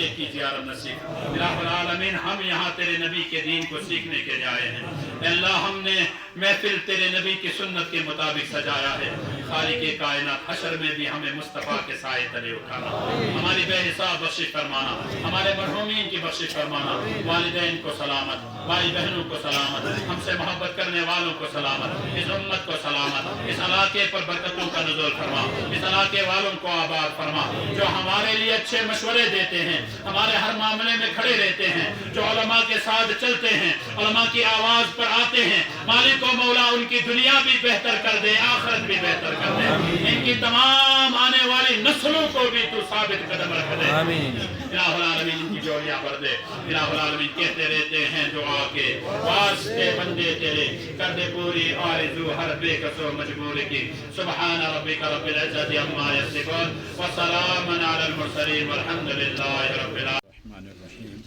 बक़ीअ की ज़ियारत नसीब। इलाहुल आलमीन, हम यहाँ तेरे नबी के दीन को सीखने के लिए आए हैं। अल्लाह, हमने महफिल तेरे नबी की सुन्नत के मुताबिक सजाया है। खालिक़े कायनात, हशर में भी हमें मुस्तफ़ा के साए तले उठाना, हमारी बेहिसाब बख्शिश फरमाना, हमारे मरहूमीन की बख्शिश फरमाना, वालिदैन को सलामत, भाई बहनों को सलामत, हमसे मोहब्बत करने वालों को सलामत, इस उम्मत को सलामत, इस इलाके पर बरकतों का नुज़ूल फरमा, इस इलाके वालों को आबाद फरमा, जो हमारे लिए अच्छे मशवरे देते हैं, हमारे हर मामले में खड़े रहते हैं, जो उलमा के साथ चलते हैं, उलमा की आवाज़ पर आते हैं। मालिक व मौला, उनकी दुनिया भी बेहतर कर दे, आखिरत भी बेहतर कर दे। इनकी तमाम आने वाली नस्लों को भी तू साबित कदम रख दे। इलाहुल आलमीन, इनकी जोड़ियां भर दे। इलाहुल आलमीन, कहते रहते हैं दुआ के वास्ते बंदे तेरे, कर दे पूरी आरज़ू हर बेकसो मजबूरी की। सुब्हान रब्बिका रब्बिल इज्जति अम्मा यसिफून व सलामुन अलल मुरसलीन वल्हम्दुलिल्लाहि रब्बिल आलमीन।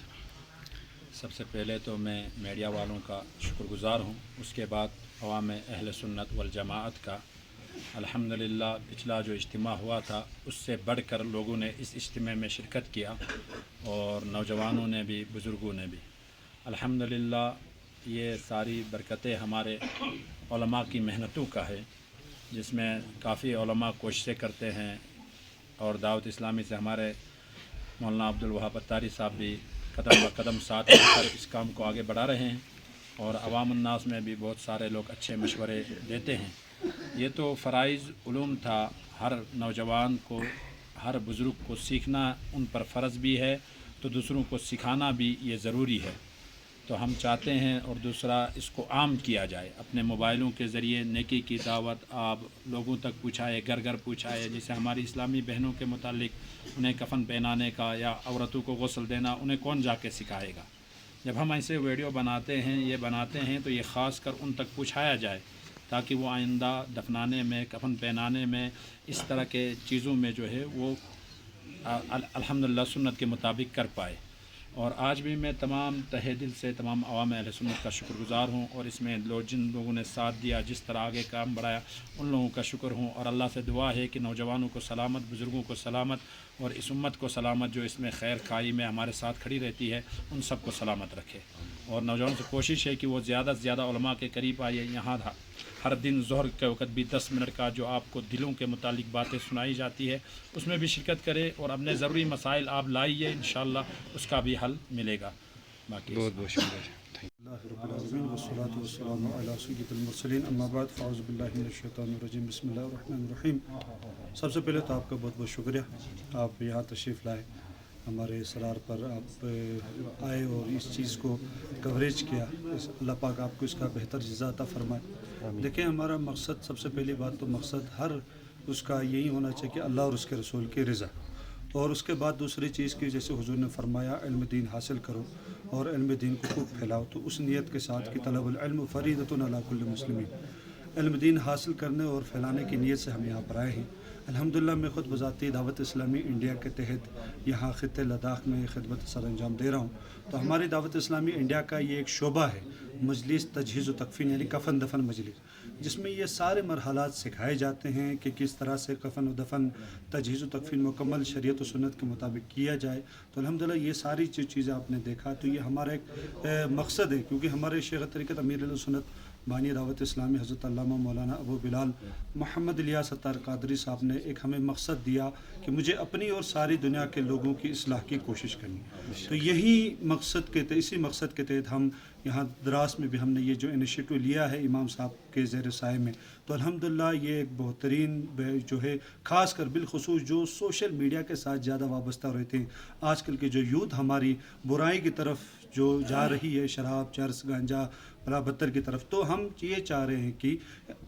सबसे पहले तो मैं मीडिया वालों का शुक्रगुज़ार हूँ, उसके बाद अवाम अहल सुन्नत वल जमाअत का। अल्हम्दुलिल्लाह, पिछला जो इज्तिमा हुआ था उससे बढ़कर लोगों ने इस इज्तिमा में शिरकत किया, और नौजवानों ने भी, बुज़ुर्गों ने भी। अल्हम्दुलिल्लाह, ये सारी बरकतें हमारे उलमा की मेहनतों का है, जिसमें काफ़ी उलमा कोशिशें करते हैं, और दावत इस्लामी से हमारे मौलाना अब्दुल वहाब अत्तारी साहब भी कदम ब कदम साथ मिलकर इस काम को आगे बढ़ा रहे हैं, और अवाम उन्नास में भी बहुत सारे लोग अच्छे मशवरे देते हैं। ये तो फ़राइज़ उलूम था, हर नौजवान को, हर बुज़ुर्ग को सीखना उन पर फ़र्ज़ भी है, तो दूसरों को सिखाना भी ये ज़रूरी है। तो हम चाहते हैं, और दूसरा इसको आम किया जाए, अपने मोबाइलों के ज़रिए नेकी की दावत आप लोगों तक पहुँचाए, घर घर पहुँचाए। जैसे हमारी इस्लामी बहनों के मुतालिक उन्हें कफ़न पहनाने का या औरतों को गुस्ल देना, उन्हें कौन जाके सिखाएगा। जब हम ऐसे वीडियो बनाते हैं, ये बनाते हैं, तो ये ख़ास कर उन तक पहुँचाया जाए, ताकि वो आइंदा दफनाने में, कफ़न पहनाने में, इस तरह के चीज़ों में जो है वो अल्हम्दुलिल्लाह सुन्नत के मुताबिक कर पाए। और आज भी मैं तमाम तहे दिल से तमाम अवाम अहले सुन्नत का शुक्रगुज़ार हूँ, और इसमें जिन लोगों ने साथ दिया, जिस तरह आगे काम बढ़ाया, उन लोगों का शुक्र हूँ। और अल्लाह से दुआ है कि नौजवानों को सलामत, बुज़ुर्गों को सलामत, और इस उम्मत को सलामत, जो इसमें खैर खाई में हमारे साथ खड़ी रहती है, उन सबको सलामत रखे। और नौजवानों से कोशिश है कि वो ज़्यादा से ज़्यादा उलमा के करीब आइए। यहाँ हर दिन ज़ोहर के वक़्त भी 10 मिनट का जो आपको दिलों के मुतालिक बातें सुनाई जाती है, उसमें भी शिरकत करें, और अपने ज़रूरी मसाइल आप लाइए, इंशाअल्लाह उसका भी हल मिलेगा। बाकी बहुत बहुत शुक्रिया। सबसे पहले तो आपका बहुत बहुत शुक्रिया, आप यहाँ तशरीफ़ लाए, हमारे इसरार पर आप आए और इस चीज़ को कवरेज किया। अल्लाह पाक आपको इसका बेहतर जज़ा अता फरमाए। देखिए, हमारा मकसद, सबसे पहली बात तो मकसद हर उसका यही होना चाहिए कि अल्लाह और उसके रसूल की रज़ा, और उसके बाद दूसरी चीज़ की, जैसे हुजूर ने फरमाया, इल्म दीन हासिल करो और इल्म दीन को खूब फैलाओ। तो उस नियत के साथ कि तलबुल इल्म फ़रीदतुन अला कुल्लि मुस्लिमीन, इल्म दीन हासिल करने और फैलाने की नीयत से हम यहाँ पर आए हैं। अल्हम्दुलिल्लाह, मैं ख़ुद बज़ाती दावत इस्लामी इंडिया के तहत यहाँ ख़ित्ते लद्दाख में खिदमत सर अंजाम दे रहा हूँ। तो हमारी दावत इस्लामी इंडिया का ये एक शोबा है, मजलिस तजहीज़ व तकफ़ीन, यानी कफ़न दफन मजलिस, जिसमें ये सारे मरहलात सिखाए जाते हैं कि किस तरह से कफ़न व दफन, तजहीज़ व तकफ़ीन मुकम्मल शरीयत व सुन्नत के मुताबिक किया जाए। तो अल्हम्दुलिल्लाह, ये सारी चीज़ें आपने देखा, तो ये हमारा एक मकसद है, क्योंकि हमारे शेख तरीक़त अमीर सुन्नत बानी दावत इस्लामी हज़रत अल्लामा मौलाना अबू बिलाल मोहम्मद इलियास अत्तार क़ादरी साहब ने एक हमें मकसद दिया कि मुझे अपनी और सारी दुनिया के लोगों की इस्लाह की कोशिश करनी। तो यही मकसद के इसी मकसद के तहत हम यहाँ द्रास में भी हमने ये जो इनिशिएटिव लिया है इमाम साहब के ज़ेर साए में, तो अल्हम्दुलिल्लाह ये एक बेहतरीन जो है, ख़ास कर बिलखुसूस जो सोशल मीडिया के साथ ज़्यादा वाबस्ता रहते हैं, आजकल के जो यूथ हमारी बुराई की तरफ जो जा रही है, शराब, चरस, गांजा, भला बत्तर की तरफ, तो हम ये चाह रहे हैं कि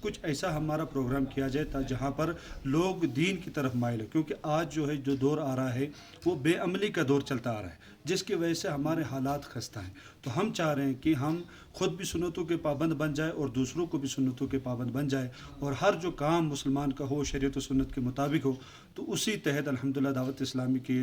कुछ ऐसा हमारा प्रोग्राम किया जाए जहाँ पर लोग दीन की तरफ माइल हो, क्योंकि आज जो है जो दौर आ रहा है वो बेअमली का दौर चलता आ रहा है, जिसकी वजह से हमारे हालात खस्ता हैं। तो हम चाह रहे हैं कि हम ख़ुद भी सुन्नतों के पाबंद बन जाए और दूसरों को भी सुन्नतों के पाबंद बन जाए, और हर जो काम मुसलमान का हो शरीयत व सुन्नत के मुताबिक हो। तो उसी तहत अल्हम्दुलिल्लाह दावत इस्लामी के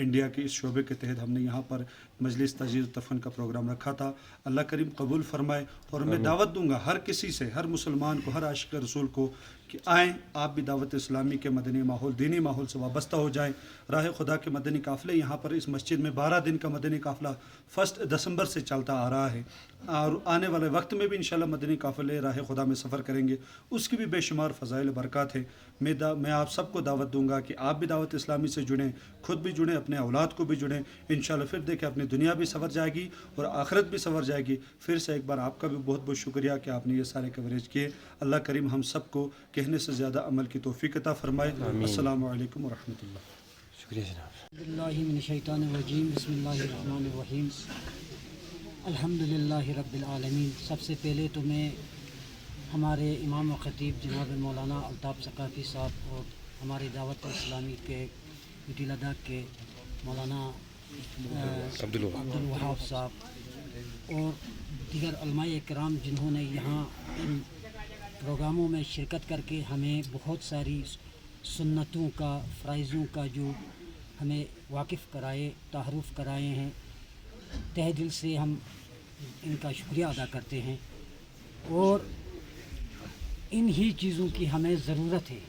इंडिया के इस शोबे के तहत हमने यहाँ पर मजलिस तजहीज़ दफन का प्रोग्राम रखा था। अल्लाह करीम कबूल फरमाए, और मैं दावत दूँगा हर किसी से, हर मुसलमान को, हर आशिक रसूल को, कि आएँ, आप भी दावत इस्लामी के मदनी माहौल, दीनी माहौल से वाबस्ता हो जाएँ। राह खुदा के मदनी काफ़िले यहाँ पर इस मस्जिद में 12 दिन का मदनी काफ़िला 1 दिसंबर से चलता आ रहा है, और आने वाले वक्त में भी इंशाल्लाह मदनी काफ़िले राह खुदा में सफ़र करेंगे। उसकी भी बेशुमार फ़ज़ाइल बरक़ात है। मैं आप सबको दावत दूँगा कि आप भी दावत इस्लामी से जुड़ें, खुद भी जुड़ें, अपने औलाद को भी जुड़ें। इंशाल्लाह फिर देखें अपनी दुनिया भी संवर जाएगी और आखिरत भी संवर जाएगी। फिर से एक बार आपका भी बहुत बहुत शुक्रिया कि आपने ये सारे कवरेज किए। अल्लाह करीम हम सबको कहने से ज़्यादा अमल की तौफीक अता फ़रमाए। अस्सलामु अलैकुम व रहमतुल्लाह। शुक्रिया जनाब। बिस्मिल्लाहिर्रहमानिर्रहीम, बिस्मिल्लाहिर्रहमानिर्रहीम, अल्हम्दुलिल्लाहि रब्बिल आलमीन। सबसे पहले तो मैं हमारे इमाम व ख़तीब जनाब मौलाना अल्ताफ़ सक़ाफ़ी साहब और हमारी दावत इस्लामी के मिडिल अदा के मौलाना अब्दुल वहाब साहब और दीगर उलमाए किराम जिन्होंने यहाँ इन प्रोग्रामों में शिरकत करके हमें बहुत सारी सुन्नतों का, फ़राइज़ों का जो हमें वाकिफ़ कराए, तारुफ़ कराए हैं, तहे दिल से हम इनका शुक्रिया अदा करते हैं। और इन ही चीज़ों की हमें ज़रूरत है।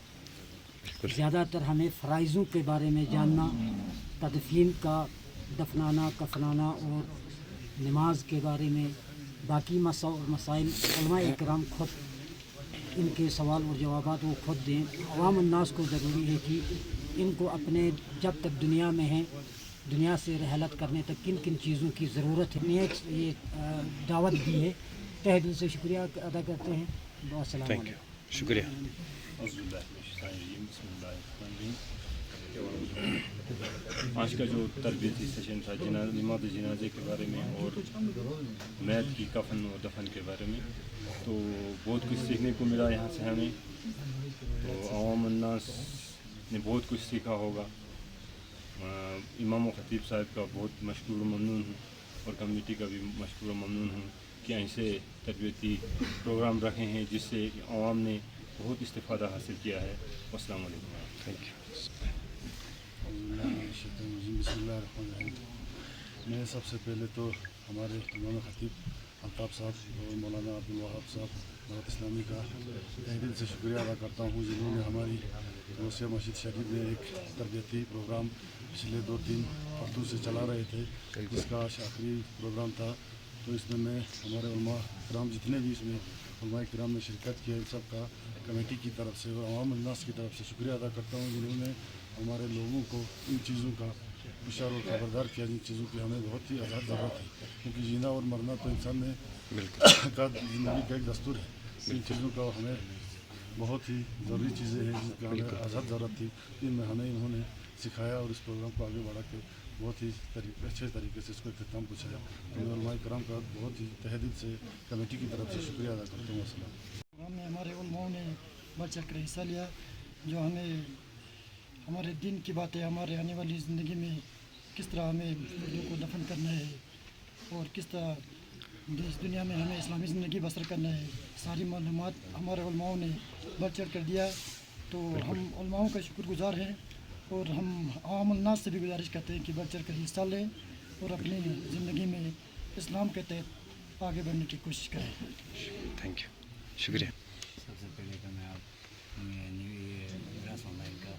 ज़्यादातर हमें फ़राइज़ों के बारे में जानना, तदफ़ीन का, दफनाना, कफनाना और नमाज के बारे में, बाकी मसाइल उलमाए किराम खुद इनके सवाल और जवाबात वो खुद दें। अवाम अन्नास को ज़रूरी है कि इनको अपने जब तक दुनिया में हैं, दुनिया से रहलत करने तक किन किन चीज़ों की ज़रूरत है, ये दावत दी है। तहे दिल से शुक्रिया अदा करते हैं। अस्सलाम वालेकुम। शुक्रिया। आज का जो तरबियती सेशन था नमाज जनाजे के बारे में और मैत की कफन और दफन के बारे में, तो बहुत कुछ सीखने को मिला यहाँ से हमें। तो अवाम अन्नास ने बहुत कुछ सीखा होगा। इमाम व ख़तीब साहब का बहुत मशकूर ममनून हूँ और कमेटी का भी मशकूर ममनून हूँ कि ऐसे तरबियती प्रोग्राम रखे हैं जिससे अवाम ने बहुत इस्तिफ़ादा हासिल किया है। अस्सलाम वालेकुम। Thank you. मैं सबसे पहले तो हमारे इमाम ख़तीब अल्ताफ़ साहब और मौलाना अब्दुल वहाब साहब दावत इस्लामी का तहे दिल से शुक्रिया अदा करता हूँ, जिन्होंने हमारी गौसिया मस्जिद शरीफ में एक तरबियती प्रोग्राम पिछले 2-3 हफ्तों से चला रहे थे, जिसका आज आखिरी प्रोग्राम था। तो इसमें मैं हमारे उलमा किराम जितने भी इसमें उलमा किराम ने शिरकत की है, सब का कमेटी की तरफ से और अवाम अन्नास की तरफ से शुक्रिया अदा करता हूँ, जिन्होंने हमारे लोगों को इन चीज़ों का हुशार और खबरदार किया, जिन चीज़ों की हमें बहुत ही आज़ाद ज़रूरत है। क्योंकि जीना और मरना तो इंसान में का ज़िंदगी का एक दस्तूर है। इन चीज़ों का हमें बहुत ही ज़रूरी चीज़ें हैं जिनका हमें आज़ाद ज़रूरत थी, जिनमें हमें इन्होंने सिखाया और इस प्रोग्राम को आगे बढ़ा के बहुत ही अच्छे तरीके से इसको इख्तिताम पहुँचाया। तो मैं उलमाए किराम का बहुत ही तहे दिल से कमेटी की तरफ से शुक्रिया अदा करता हूँ। अस्सलाम। प्रोग्राम में हमारे उलमाओं ने बढ़ चढ़ कर हिस्सा लिया, जो हमें हमारे दिन की बातें, हमारे आने वाली ज़िंदगी में किस तरह हमें लोगों को दफन करना है और किस तरह देश दुनिया में हमें इस्लामी ज़िंदगी बसर करना है, सारी मालूमात हमारे उलमाओं ने बढ़ चढ़ कर दिया। तो हम उलमाओं का शुक्रगुज़ार हैं और हम आम अन्नास से भी गुजारिश करते हैं कि बढ़ चढ़ कर हिस्सा लें और अपनी ज़िंदगी में इस्लाम के तहत आगे बढ़ने की कोशिश करें। Thank you. शुक्रिया। सबसे पहले तो मैं आप इमरान ऑनलाइन का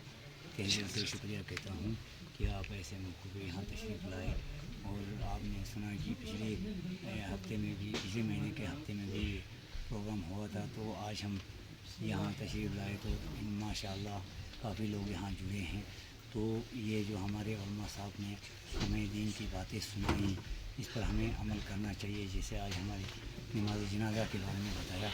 तहे दिल से शुक्रिया कहता हूँ कि आप ऐसे मौक़े पर यहाँ तशरीफ़ लाए। और आपने सुना कि पिछले हफ्ते में भी, पिछले महीने के हफ्ते में भी प्रोग्राम हुआ था, तो आज हम यहाँ तशरीफ़ लाए तो माशाअल्लाह काफ़ी लोग यहाँ जुड़े हैं। तो ये जो हमारे उलमा साहब ने हमें दीन की बातें सुनाई, इस पर हमें अमल करना चाहिए। जैसे आज हमारी नमाज जनाजा के बारे में बताया,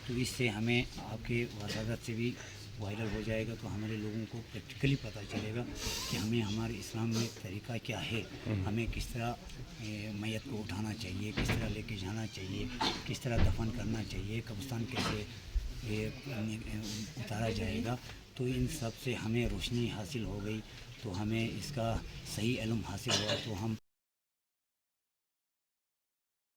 तो इससे हमें आपके वसादत से भी वायरल हो जाएगा, तो हमारे लोगों को प्रैक्टिकली पता चलेगा कि हमें हमारे इस्लाम में तरीक़ा क्या है, हमें किस तरह मैयत को उठाना चाहिए, किस तरह लेके जाना चाहिए, किस तरह दफन करना चाहिए, कब्रिस्तान कैसे उतारा जाएगा। तो इन सब से हमें रोशनी हासिल हो गई, तो हमें इसका सही इल्म हासिल हुआ, तो हम